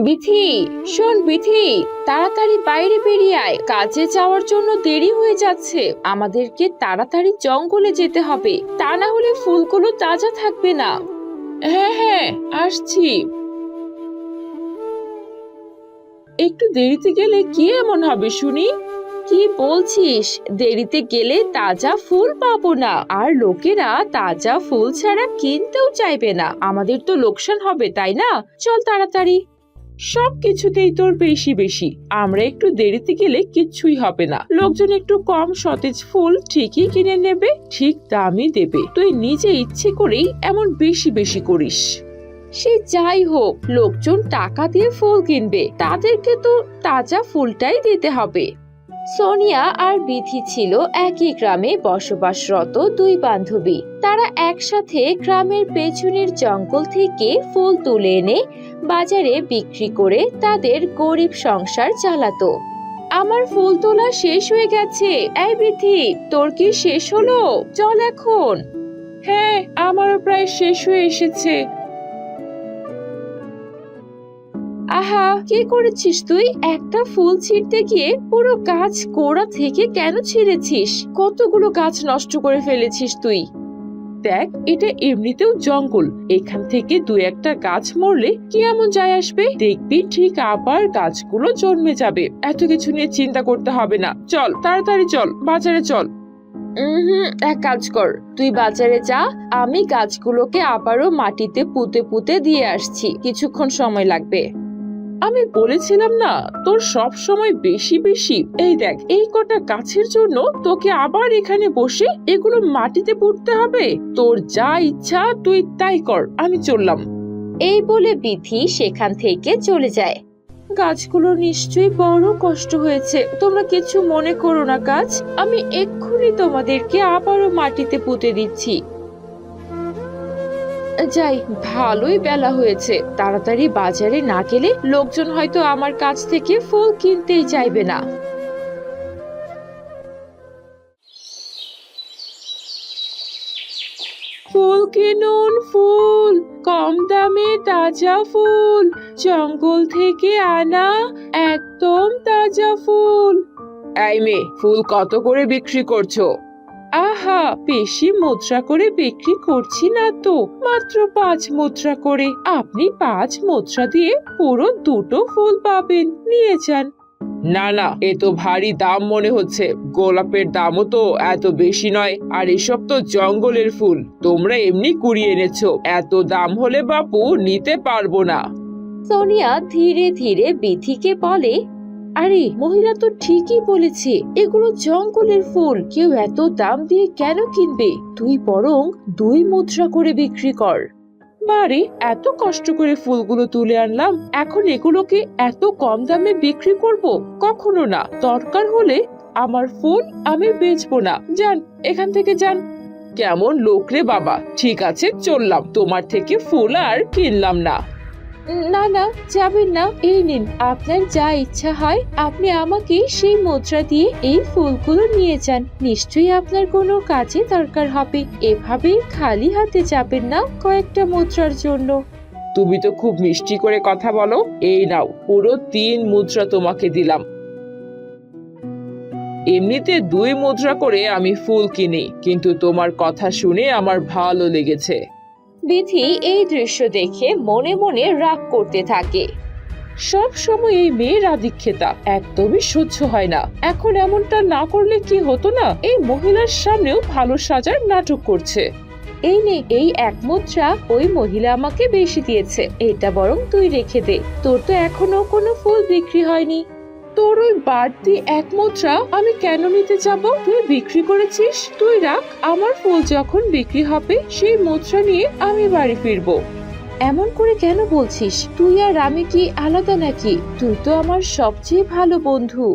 বিথি, শোন বিথি, তাড়াতাড়ি বাইরে বেরিয়ে আয়, কাজে যাওয়ার জন্য দেরি হয়ে যাচ্ছে। আমাদেরকে তাড়াতাড়ি জঙ্গলে যেতে হবে, তা না হলে ফুলগুলো তাজা থাকবে না। হ্যাঁ হ্যাঁ, আসছি। একটু দেরিতে গেলে কি এমন হবে শুনি? কি বলছিস? দেরিতে গেলে তাজা ফুল পাবো না, আর লোকেরা তাজা ফুল ছাড়া কিনতেও চাইবে না। আমাদের তো লোকসান হবে, তাই না? চল তাড়াতাড়ি। সবকিছুতেই তোর বেশি বেশি। আমরা একটু দেরিতে গেলে কিচ্ছুই হবে না, লোকজন একটু কম সতেজ ফুল ঠিকই কিনে নেবে, ঠিক দামই দেবে। তুই নিজে ইচ্ছে করেই এমন বেশি বেশি করিস। সে যাই হোক, লোকজন টাকা দিয়ে ফুল কিনবে, তাদেরকে তো তাজা ফুলটাই দিতে হবে। সোনিয়া আর বিথি ছিল একই গ্রামে বসবাসরত দুই বান্ধবী। তারা একসাথে গ্রামের পেছনের জঙ্গল থেকে ফুল তুলে এনে বাজারে বিক্রি করে তাদের গরিব সংসার চালাতো। আমার ফুল তোলা শেষ হয়ে গেছে। এই বিথি, তোর কি শেষ হলো? চল এখন। হ্যাঁ, আমারও প্রায় শেষ হয়ে এসেছে। আহা, কি করেছিস তুই? একটা ফুল ছিঁড়তে গিয়ে পুরো গাছ গোড়া থেকে কেন ছিঁড়েছিস? কতগুলো গাছ নষ্ট করে ফেলেছিস তুই। দেখ, এটা এমনিতেও জঙ্গল, এখান থেকে দু একটা গাছ মরলে কি এমন যায় আসবে? দেখবি ঠিক আবার গাছগুলো জন্মে যাবে। এত কিছু নিয়ে চিন্তা করতে হবে না, চল তাড়াতাড়ি চল, বাজারে চল। এক কাজ কর, তুই বাজারে যা, আমি গাছগুলোকে আবারও মাটিতে পুঁতে পুঁতে দিয়ে আসছি, কিছুক্ষণ সময় লাগবে। আমি বলেছিলাম না, তোর সব সময় বেশি বেশি। এই দেখ, এই কটা গাছের জন্য তোকে আবার এখানে বসে এগুলো মাটিতে পুঁততে হবে। তোর যা ইচ্ছা তুই তাই কর, আমি চললাম। এই বলে বিথি সেখান থেকে চলে যায়। গাছগুলো নিশ্চয়ই বড় কষ্ট হয়েছে, তোমরা কিছু মনে করো না গাছ, আমি এক্ষুনি তোমাদেরকে আবারও মাটিতে পুঁতে দিচ্ছি। যাই, ভালোই বেলা হয়েছে, তাড়াতাড়ি বাজারে না গেলে লোকজন হয়তো আমার কাছ থেকে ফুল কিনতেই চাইবে না। ফুল কিনুন, ফুল, কম দামে তাজা ফুল, জঙ্গল থেকে আনা একদম তাজা ফুল। এই মেয়ে, ফুল কত করে বিক্রি করছো? আহা, বেশি মুদ্রা করে বিক্রি করছি না তো, মাত্র 5 মুদ্রা করে। আপনি 5 মুদ্রা দিয়ে পুরো 2টো ফুল পাবেন, নিয়ে যান। না না, এ তো ভারী দাম মনে হচ্ছে। গোলাপের দামও তো এত বেশি নয়, আর এসব তো জঙ্গলের ফুল, তোমরা এমনি কুড়িয়ে এনেছো, এত দাম হলে বাপু নিতে পারবো না। সোনিয়া ধীরে ধীরে বিথিকে বলে, আরে মহিলা তো ঠিকই বলেছে, এগুলো জঙ্গলের ফুল, কেউ এত দাম দিয়ে কেন কিনবে? তুই বরং 2 মুদ্রা করে বিক্রি কর। বারে, এত কষ্ট করে ফুলগুলো তুলে আনলাম, এখন এগুলোকে এত কম দামে বিক্রি করব? কখনো না। দরকার হলে আমার ফুল আমি বেচবো না। যান, এখান থেকে যান। কেমন লোক রে বাবা! ঠিক আছে, চললাম, তোমার থেকে ফুল আর কিনলাম না। না না, যাবেন না। এই নিন, আপনার যা ইচ্ছা হয় আপনি আমাকে সেই মুদ্রা দিয়ে এই ফুলগুলো নিয়ে যান, নিশ্চয়ই আপনার কোনো কাজে দরকার হবে। এভাবে খালি হাতে যাবেন না কয়েকটা মুদ্রার জন্য। তুমি তো খুব মিষ্টি করে কথা বলো। এই নাও, পুরো 3 মুদ্রা তোমাকে দিলাম। এমনিতে 2 মুদ্রা করে আমি ফুল কিনি, কিন্তু তোমার কথা শুনে আমার ভালো লেগেছে। বিথি এই দৃশ্য দেখে মনে মনে রাগ করতে থাকে। সব সময় এই মেয়ের আদিক্ষেতা একদমই সহ্য হয় না। এখন এমনটা না করলে কি হতো না? এই মহিলার সামনেও ভালো সাজার নাটক করছে। এই নে, এই 1 মুদ্রা ওই মহিলা আমাকে বেশি দিয়েছে, এটা বরং তুই রেখে দে, তোর তো এখনো কোনো ফুল বিক্রি হয়নি। তোর ওই বাড়তি 1 মুদ্রা আমি কেন নিতে যাব? তুই বিক্রি করেছিস, তুই রাখ, আমার ফুল যখন বিক্রি হবে সেই মুদ্রা নিয়ে আমি বাড়ি ফিরবো। এমন করে কেন বলছিস? তুই আর আমি কি আলাদা নাকি? তুই তো আমার সবচেয়ে ভালো বন্ধু।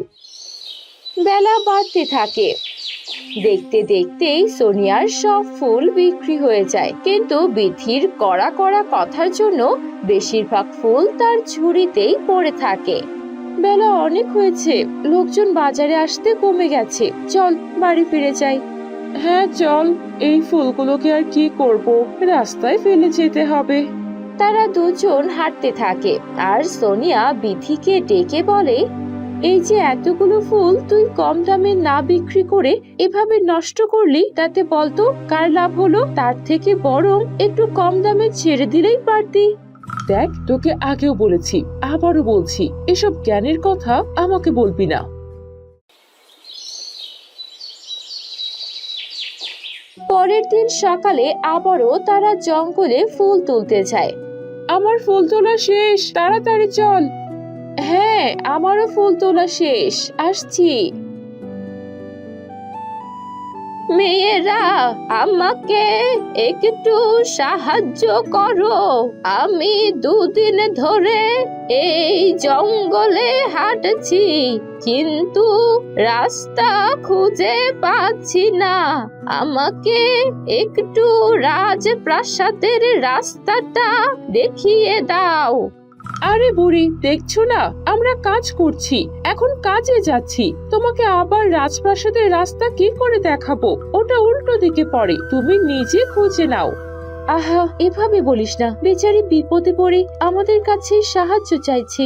বেলা বাড়তে থাকে। দেখতে দেখতেই সোনিয়ার সব ফুল বিক্রি হয়ে যায়, কিন্তু বিথির কড়া কড়া কথার জন্য বেশিরভাগ ফুল তার ঝুড়িতেই পড়ে থাকে। বেলা অনেক হয়েছে, লোকজন বাজারে আসতে কমে গেছে, চল বাড়ি ফিরে যাই। হ্যাঁ চল, এই ফুলগুলোকে আর কি করব, রাস্তায় ফেলে যেতে হবে। তারা দুজন হাঁটতে থাকে আর সোনিয়া বিথিকে ডেকে বলে, এই যে এতগুলো ফুল তুই কম দামে না বিক্রি করে এভাবে নষ্ট করলি, তাতে বলতো কার লাভ হলো? তার থেকে বরং একটু কম দামে ছেড়ে দিলেই পারতি। দেখ, তোকে আগেও বলেছি, আবারও বলছি, এসব জ্ঞানের কথা আমাকে বলবি না। পরের দিন সকালে আবারও তারা জঙ্গলে ফুল তুলতে যায়। আমার ফুল তোলা শেষ, তাড়াতাড়ি চল। হ্যাঁ, আমারও ফুল তোলা শেষ, আসছি। মেয়েরা, আমাকে একটু সাহায্য করো। আমি দুদিন ধরে এই জঙ্গলে হাঁটছি, কিন্তু রাস্তা খুঁজে পাচ্ছি না। আমাকে একটু রাজপ্রাসাদের রাস্তাটা দেখিয়ে দাও। আরে বুড়ি, দেখছো না আমরা কাজ করছি, এখন কাজে যাচ্ছি, তোমাকে আবার রাজপ্রাসাদের রাস্তা কি করে দেখাবো? ওটা উল্টো দিকে পড়ে, তুমি নিজে খুঁজে নাও। আহা, এভাবে বলিস না, বেচারি বিপদে পড়ে আমাদের কাছে সাহায্য চাইছে।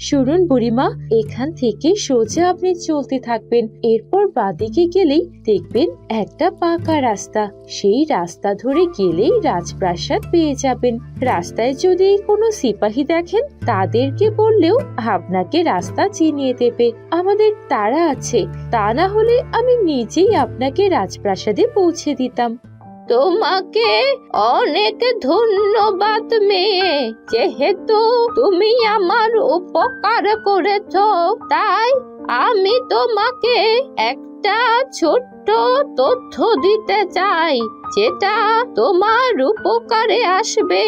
শুনুন বুড়িমা, এখান থেকে সোজা আপনি চলতে থাকবেন, এরপর বাঁদিকে গেলেই দেখবেন একটা পাকা রাস্তা। সেই রাস্তা ধরে গেলেই রাজপ্রাসাদ পেয়ে যাবেন। রাস্তায় যদি কোনো সিপাহী দেখেন, তাদেরকে বললেও আপনাকে রাস্তা চিনিয়ে দেবে। আমাদের তাড়া আছে, তা না হলে আমি নিজেই আপনাকে রাজপ্রাসাদে পৌঁছে দিতাম। তোমাকে অনেক ধন্যবাদ মেয়ে, যেহেতু তুমি আমার উপকার করেছো, তাই আমি তোমাকে একটা ছোট্ট তথ্য দিতে চাই, যেটা তোমার উপকারে আসবে।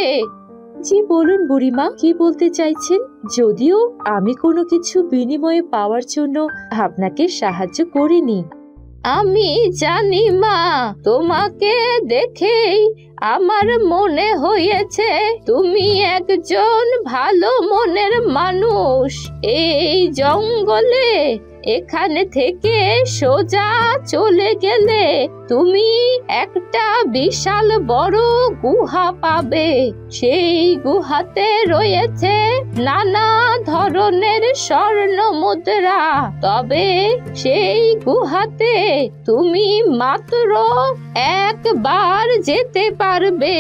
জি বলুন বুড়িমা, কি বলতে চাইছেন? যদিও আমি কোনো কিছু বিনিময়ে পাওয়ার জন্য আপনাকে সাহায্য করিনি। আমি জানি মা, তোমাকে দেখেই আমার মনে হয়েছে তুমি একজন ভালো মনের মানুষ। এই জঙ্গলে এখানে থেকে সোজা চলে গেলে তুমি একটা বিশাল বড় গুহা পাবে। সেই গুহাতে রয়েছে নানা ধরনের স্বর্ণ মুদ্রা। তবে সেই গুহাতে তুমি মাত্র একবার যেতে পারবে,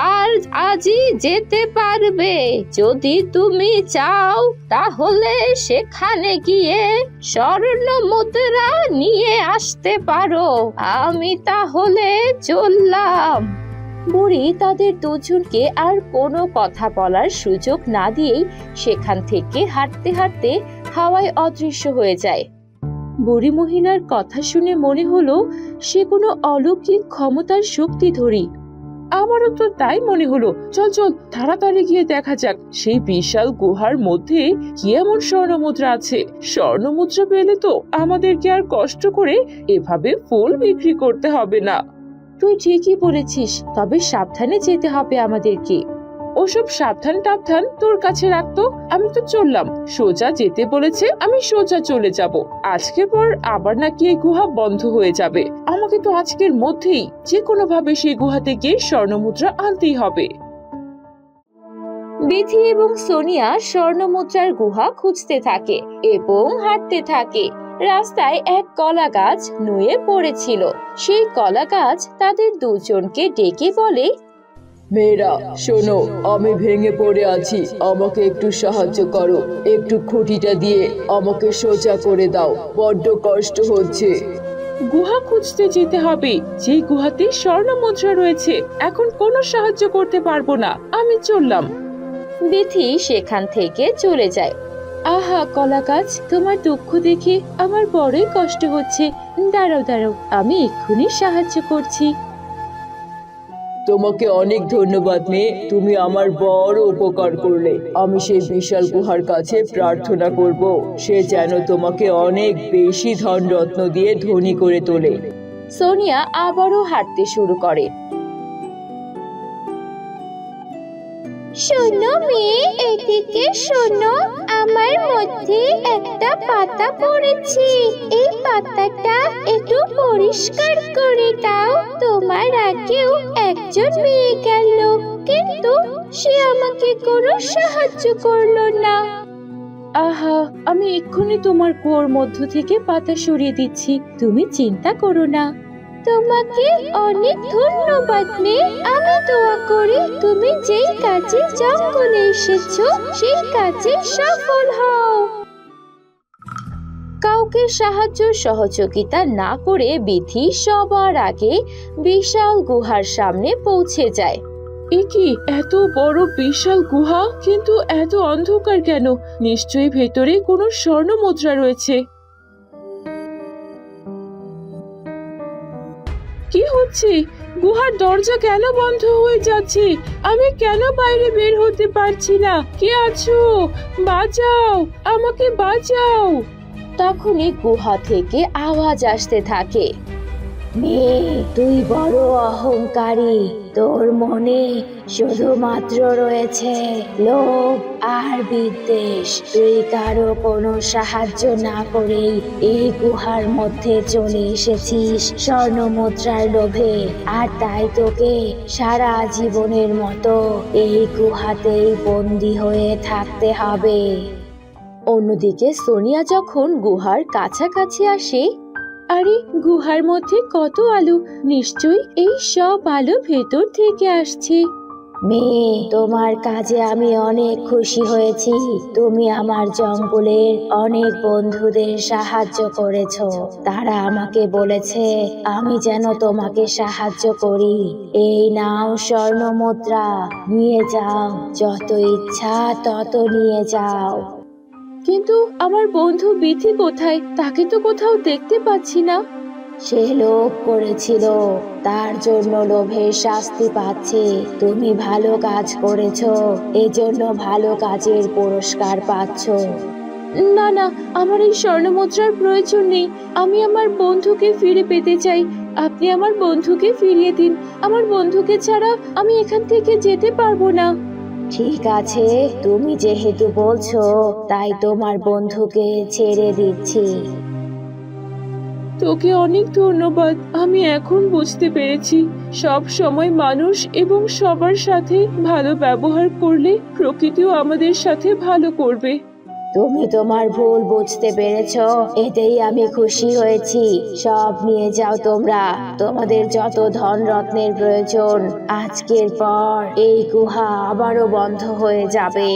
আর আজই যেতে পারবে। যদি তুমি চাও তাহলে সেখানে গিয়ে স্বর্ণ মুদ্রা নিয়ে আসতে পারো। আমি তাহলে চললাম। বুড়ি তাদের দুজনকে আর কোনো কথা বলার সুযোগ না দিয়েই সেখান থেকে হাঁটতে হাঁটতে হাওয়ায় অদৃশ্য হয়ে যায়। বুড়ি মহিলার কথা শুনে মনে হলো সে কোনো অলৌকিক ক্ষমতার শক্তিধরী। আমারও তো তাই মনে হলো। চল চল, তাড়াতাড়ি গিয়ে দেখা যাক সেই বিশাল গুহার মধ্যে কি এমন স্বর্ণমুদ্রা আছে। স্বর্ণমুদ্রা পেলে তো আমাদেরকে আর কষ্ট করে এভাবে ফুল বিক্রি করতে হবে না। তুই ঠিকই বলেছিস, তবে সাবধানে যেতে হবে আমাদেরকে। ওসব সাবধান টাবধান তোর কাছে রাখতো, আমি তো চললাম। সোজা যেতে বলেছে, আমি সোজা চলে যাব। আজকের পর আবার নাকি এই গুহা বন্ধ হয়ে যাবে। আমাকে তো আজকের মধ্যেই যে কোনো ভাবে সেই গুহাতে গিয়ে স্বর্ণমুদ্রা আনতেই হবে। বিথি এবং সোনিয়া স্বর্ণমুদ্রার গুহা খুঁজতে থাকে এবং হাঁটতে থাকে। রাস্তায় এক কলা গাছ নুয়ে পড়েছিল। সেই কলা গাছ তাদের দুজনকে ডেকে বলে, মেয়েরা শোনো, আমি ভেঙে পড়ে আছি, আমাকে একটু সাহায্য করো। একটু খুঁটিটা দিয়ে আমাকে সোজা করে দাও, বড্ড কষ্ট হচ্ছে। গুহা খুঁজতে যেতে হবে, যেই গুহাতে স্বর্ণমুদ্রা রয়েছে। এখন কোনো সাহায্য করতে পারবো না, আমি চললাম। বিথি সেখান থেকে চলে যায়। আহা কলা গাছ, তোমার দুঃখ দেখে আমার বড়ই কষ্ট হচ্ছে। দাঁড়াও দাঁড়াও, আমি এক্ষুনি সাহায্য করছি। তোমাকে অনেক ধন্যবাদ মেয়ে, তুমি আমার বড় উপকার করলে। আমি সেই বিশাল গুহার কাছে প্রার্থনা করব, সে যেন তোমাকে অনেক বেশি ধন রত্ন দিয়ে ধনী করে তোলে। সোনিয়া আবারও হাঁটতে শুরু করে। শোনো মেয়ে, এদিকে শোনো, আমার মধ্যে একটা পাতা পড়েছে, এই পাতাটা একটু পরিষ্কার করে দাও। তোমার আগেও একজন মেয়ে গেল, কিন্তু সে আমাকে কোনো সাহায্য করলো না। আহা, আমি এক্ষুনি তোমার কুয়োর মধ্য থেকে পাতা সরিয়ে দিচ্ছি, তুমি চিন্তা করো না। তোমাকে অনেক ধন্যবাদ মেয়ে। আমি দোয়া করি তুমি যেই কাজে জঙ্গলে এসেছো সেই কাজে সফল হও। কাউকে সাহায্য সহযোগিতা না করে বিথি সবার আগে বিশাল গুহার সামনে পৌঁছে যায়। এ কি এত বড় বিশাল গুহা, কিন্তু এত অন্ধকার কেন? নিশ্চয়ই ভেতরে কোনো স্বর্ণ মুদ্রা রয়েছে। কি হচ্ছে? গুহার দরজা কেন বন্ধ হয়ে যাচ্ছে? আমি কেন বাইরে বের হতে পারছি না? কে আছো? বাঁচাও, আমাকে বাঁচাও। তখনই গুহা থেকে আওয়াজ আসতে থাকে। মেয়ে, তুই বড় অহংকারী। তোর মনে শুধুমাত্র রয়েছে লোভ আর বিদ্বেষ। তুই কারো কোনো সাহায্য না করেই এই গুহার মধ্যে চলে এসেছিস স্বর্ণ মুদ্রার লোভে, আর তাই তোকে সারা জীবনের মতো এই গুহাতেই বন্দী হয়ে থাকতে হবে। অন্যদিকে সোনিয়া যখন গুহার কাছাকাছি আসে, আরে গুহার মধ্যে কত আলো! নিশ্চয়ই এই সব আলো ভেতর থেকে আসছে। মেয়ে, তোমার কাজে আমি অনেক খুশি হয়েছি। তুমি আমার জঙ্গলের অনেক বন্ধুদের সাহায্য করেছো। তারা আমাকে বলেছে আমি যেন তোমাকে সাহায্য করি। এই নাও স্বর্ণ মুদ্রা, নিয়ে যাও, যত ইচ্ছা তত নিয়ে যাও। কিন্তু আমার বন্ধু বিথি কোথায়? তাকে তো কোথাও দেখতে পাচ্ছি না। সে লোভ করেছিল, তার জন্য লোভের শাস্তি পাচ্ছে। তুমি ভালো কাজ করেছো, এজন্য ভালো কাজের পুরস্কার পাচ্ছো। না না, আমার এই স্বর্ণ মুদ্রার প্রয়োজন নেই। আমি আমার বন্ধুকে ফিরে পেতে চাই। আপনি আমার বন্ধুকে ফিরিয়ে দিন। আমার বন্ধুকে ছাড়া আমি এখান থেকে যেতে পারবো না। ঠিক আছে, তুমি যেহেতু বলছো তাই তোমার বন্ধুকে ছেড়ে দিচ্ছি। তোকে অনেক ধন্যবাদ। আমি এখন বুঝতে পেরেছি, সব সময় মানুষ এবং সবার সাথে ভালো ব্যবহার করলে প্রকৃতিও আমাদের সাথে ভালো করবে। তুমি তোমার ভুল বুঝতে পেরেছো, এতেই আমি খুশি হয়েছি। সব নিয়ে যাও তোমরা, তোমাদের যত ধন রত্নের প্রয়োজন। আজকের পর এই গুহা আবারও বন্ধ হয়ে যাবে।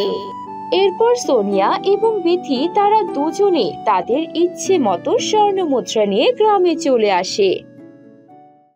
এরপর সোনিয়া এবং বিথি তারা দুজনে তাদের ইচ্ছে মতো স্বর্ণ মুদ্রা নিয়ে গ্রামে চলে আসে।